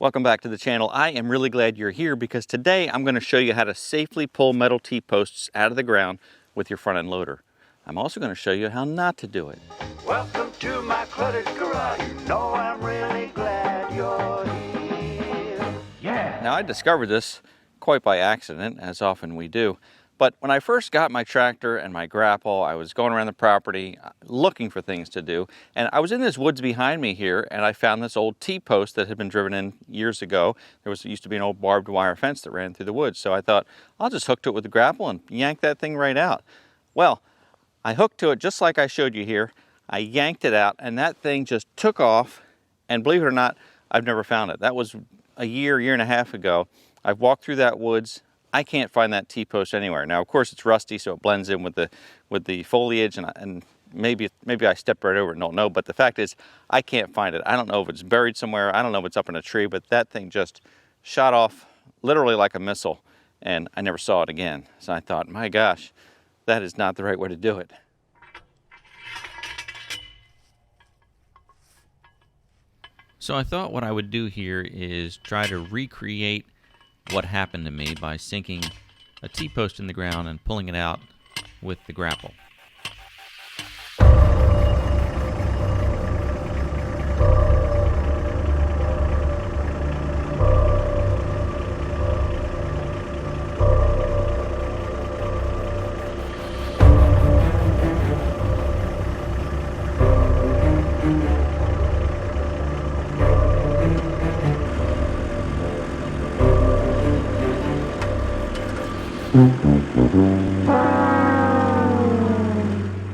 Welcome back to the channel. I am really glad you're here because today I'm going to show you how to safely pull metal T-posts out of the ground with your front end loader. I'm also going to show you how not to do it. Welcome to my credit garage. You know I'm really glad you're here. Yeah. Now I discovered this quite by accident, as often we do. But when I first got my tractor and my grapple, I was going around the property looking for things to do. And I was in this woods behind me here, and I found this old T-post that had been driven in years ago. There used to be an old barbed wire fence that ran through the woods. So I thought, I'll just hook to it with the grapple and yank that thing right out. Well, I hooked to it just like I showed you here. I yanked it out, and that thing just took off. And believe it or not, I've never found it. That was a year and a half ago. I've walked through that woods. I can't find that T-post anywhere. Now, of course, it's rusty, so it blends in with the foliage, and maybe I stepped right over it and don't know. But the fact is, I can't find it. I don't know if it's buried somewhere. I don't know if it's up in a tree. But that thing just shot off literally like a missile, and I never saw it again. So I thought, my gosh, that is not the right way to do it. So I thought what I would do here is try to recreate what happened to me by sinking a T-post in the ground and pulling it out with the grapple.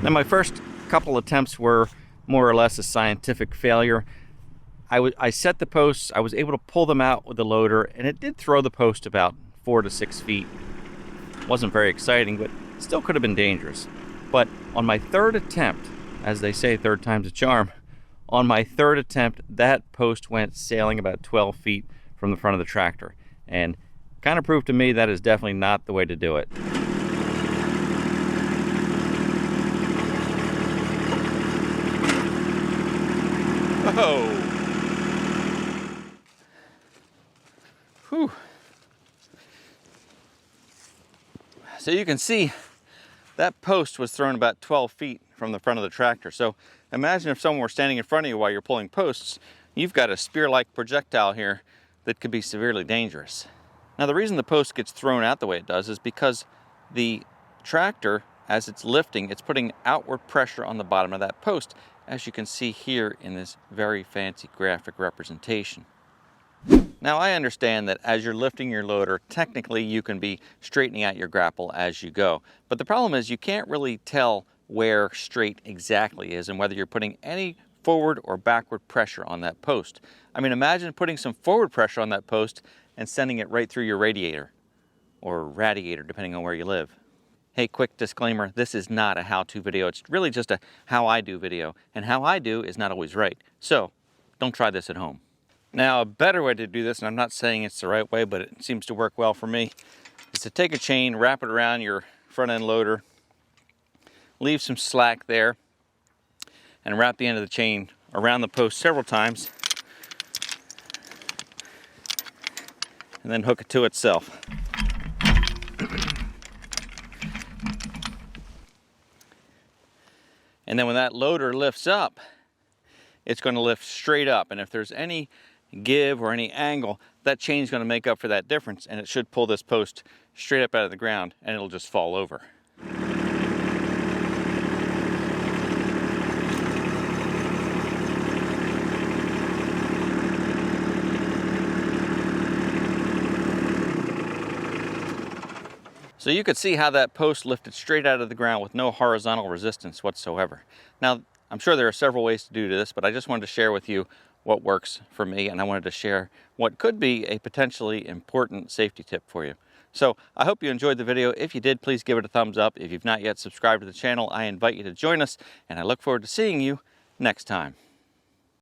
Now, my first couple attempts were more or less a scientific failure. I set the posts, I was able to pull them out with the loader, and it did throw the post about 4 to 6 feet. Wasn't very exciting, but still could have been dangerous. But on my third attempt, as they say, third time's a charm, on my third attempt, that post went sailing about 12 feet from the front of the tractor. And kind of proved to me that is definitely not the way to do it. Oh. Whew. So you can see that post was thrown about 12 feet from the front of the tractor. So imagine if someone were standing in front of you while you're pulling posts. You've got a spear-like projectile here that could be severely dangerous. Now, the reason the post gets thrown out the way it does is because the tractor, as it's lifting, it's putting outward pressure on the bottom of that post, as you can see here in this very fancy graphic representation. Now, I understand that as you're lifting your loader, technically you can be straightening out your grapple as you go. But the problem is you can't really tell where straight exactly is and whether you're putting any forward or backward pressure on that post. I mean, imagine putting some forward pressure on that post and sending it right through your radiator, or radiator, depending on where you live. Hey, quick disclaimer, this is not a how-to video. It's really just a how I do video, and how I do is not always right. So, don't try this at home. Now, a better way to do this, and I'm not saying it's the right way, but it seems to work well for me, is to take a chain, wrap it around your front end loader, leave some slack there, and wrap the end of the chain around the post several times, and then hook it to itself. And then when that loader lifts up, it's going to lift straight up. And if there's any give or any angle, that chain is going to make up for that difference, and it should pull this post straight up out of the ground, and it'll just fall over. So you could see how that post lifted straight out of the ground with no horizontal resistance whatsoever. Now, I'm sure there are several ways to do this, but I just wanted to share with you what works for me, and I wanted to share what could be a potentially important safety tip for you. So I hope you enjoyed the video. If you did, please give it a thumbs up. If you've not yet subscribed to the channel, I invite you to join us, and I look forward to seeing you next time.